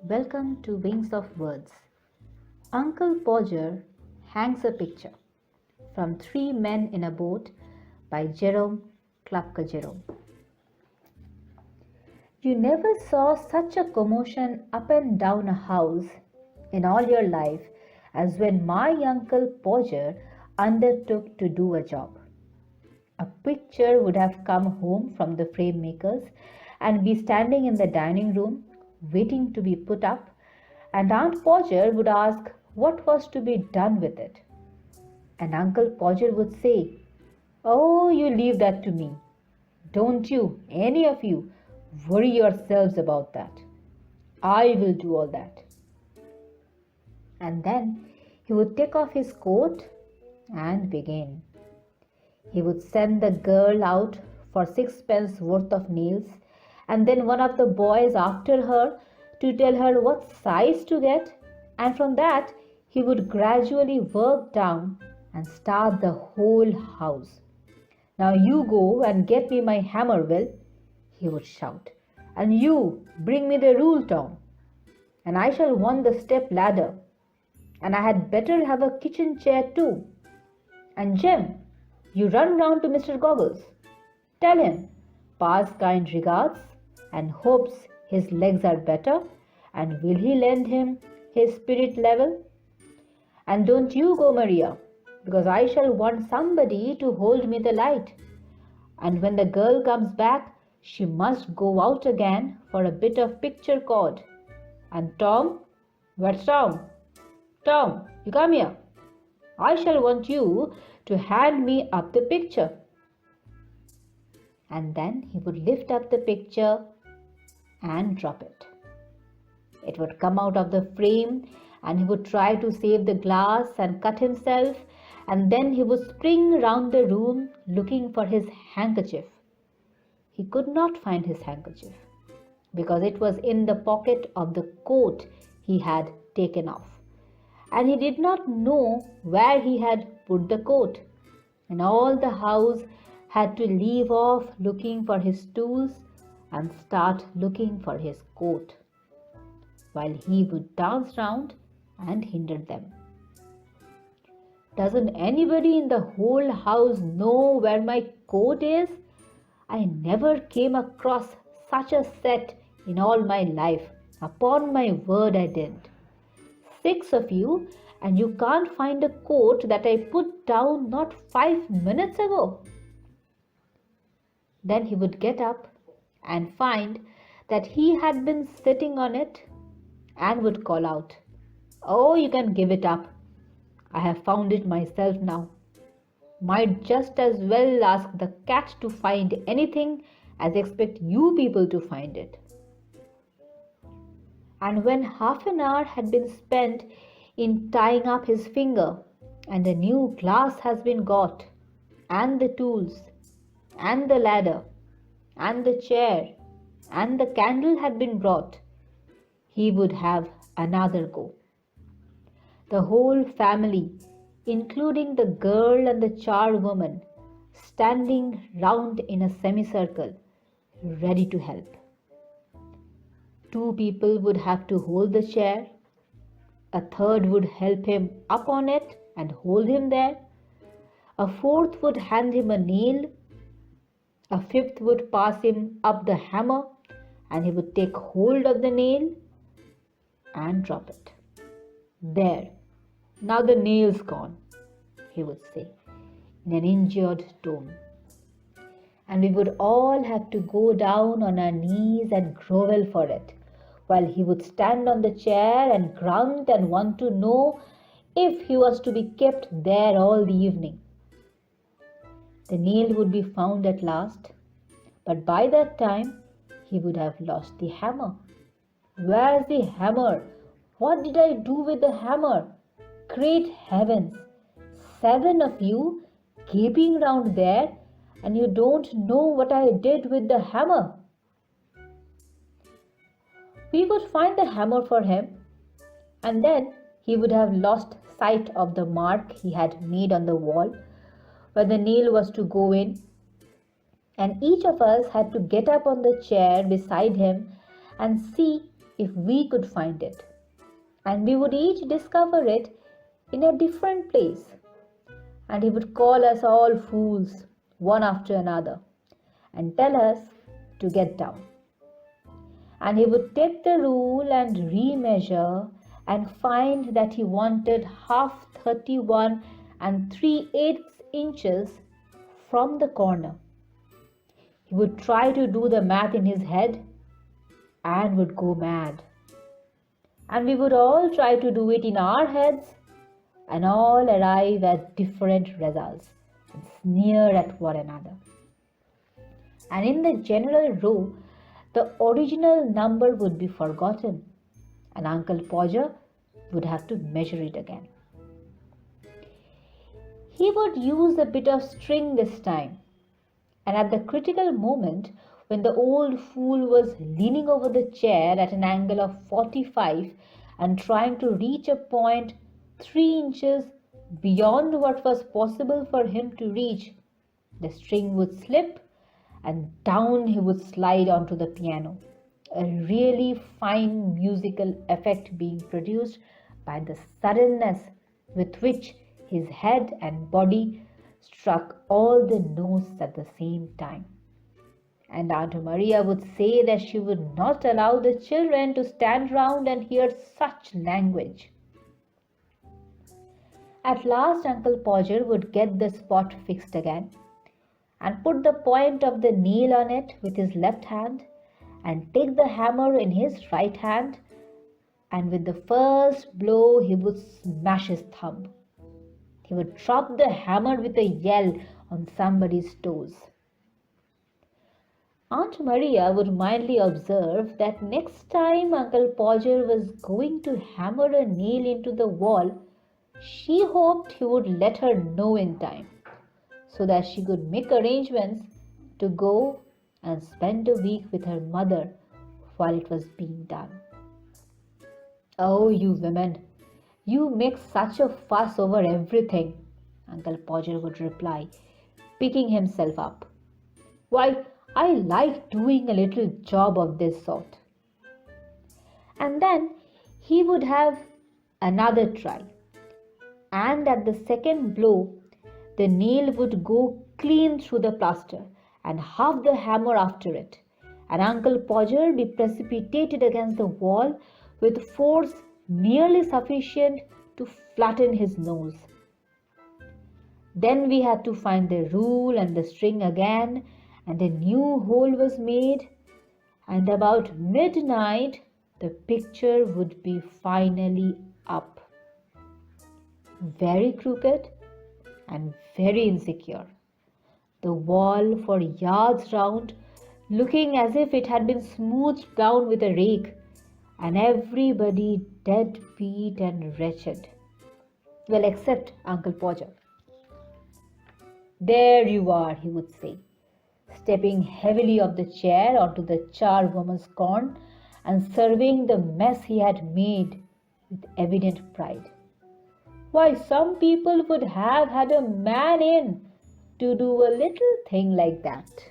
Welcome to Wings of Words. Uncle Podger hangs a picture from Three Men in a Boat by Jerome K. You never saw such a commotion up and down a house in all your life as when my Uncle Podger undertook to do a job. A picture would have come home from the frame makers and be standing in the dining room waiting to be put up, and Aunt Podger would ask what was to be done with it. And Uncle Podger would say, "Oh, you leave that to me. Don't you, any of you, worry yourselves about that. I will do all that." And then he would take off his coat and begin. He would send the girl out for 6 pence worth of nails, and then one of the boys after her to tell her what size to get, and from that he would gradually work down and start the whole house. "Now you go and get me my hammer, Will," he would shout, "and you bring me the rule, Tom, and I shall want the step ladder, and I had better have a kitchen chair too, and Jim, you run round to Mr. Goggles. Tell him, pa's kind regards, and hopes his legs are better, and will he lend him his spirit level? And don't you go, Maria, because I shall want somebody to hold me the light. And when the girl comes back, she must go out again for a bit of picture cord. And Tom, where's Tom? Tom, you come here. I shall want you to hand me up the picture." And then he would lift up the picture and drop it. It would come out of the frame, and he would try to save the glass and cut himself, and then he would spring round the room looking for his handkerchief. He could not find his handkerchief because it was in the pocket of the coat he had taken off, and he did not know where he had put the coat, and all the house had to leave off looking for his tools and start looking for his coat, while he would dance round and hinder them. "Doesn't anybody in the whole house know where my coat is? I never came across such a set in all my life. Upon my word I didn't. 6 of you, and you can't find a coat that I put down not 5 minutes ago." Then he would get up and find that he had been sitting on it, and would call out, "Oh, you can give it up. I have found it myself now. Might just as well ask the cat to find anything as expect you people to find it." And when half an hour had been spent in tying up his finger, and a new glass has been got, and the tools, and the ladder, and the chair, and the candle had been brought, he would have another go. The whole family, including the girl and the charwoman, standing round in a semicircle, ready to help. 2 people would have to hold the chair, a third would help him up on it and hold him there, a fourth would hand him a nail, a fifth would pass him up the hammer, and he would take hold of the nail and drop it. "There, now the nail's gone," he would say in an injured tone. And we would all have to go down on our knees and grovel for it, while he would stand on the chair and grunt and want to know if he was to be kept there all the evening. The nail would be found at last, but by that time he would have lost the hammer. "Where's the hammer? What did I do with the hammer? Great heavens! 7 of you gaping round there, and you don't know what I did with the hammer." We would find the hammer for him, and then he would have lost sight of the mark he had made on the wall where the nail was to go in, and each of us had to get up on the chair beside him and see if we could find it, and we would each discover it in a different place, and he would call us all fools, one after another, and tell us to get down. And he would take the rule and remeasure and find that he wanted half 31 and 3/8 inches from the corner. He would try to do the math in his head and would go mad. And we would all try to do it in our heads and all arrive at different results and sneer at one another. And in the general row, the original number would be forgotten, and Uncle Podger would have to measure it again. He would use a bit of string this time, and at the critical moment, when the old fool was leaning over the chair at an angle of 45 and trying to reach a point 3 inches beyond what was possible for him to reach, the string would slip and down he would slide onto the piano, a really fine musical effect being produced by the suddenness with which his head and body struck all the notes at the same time. And Aunt Maria would say that she would not allow the children to stand round and hear such language. At last Uncle Podger would get the spot fixed again and put the point of the nail on it with his left hand and take the hammer in his right hand, and with the first blow he would smash his thumb. He would drop the hammer with a yell on somebody's toes. Aunt Maria would mildly observe that next time Uncle Podger was going to hammer a nail into the wall, she hoped he would let her know in time, so that she could make arrangements to go and spend a week with her mother while it was being done. "Oh, you women, you make such a fuss over everything," Uncle Podger would reply, picking himself up. "Why, I like doing a little job of this sort." And then he would have another try, and at the second blow, the nail would go clean through the plaster and half the hammer after it, and Uncle Podger be precipitated against the wall with force nearly sufficient to flatten his nose. Then we had to find the rule and the string again, and a new hole was made, and about midnight the picture would be finally up. Very crooked and very insecure, the wall for yards round looking as if it had been smoothed down with a rake, and everybody dead beat and wretched. Well, except Uncle Podger. "There you are," he would say, stepping heavily off the chair onto the charwoman's corn and surveying the mess he had made with evident pride. "Why, some people would have had a man in to do a little thing like that."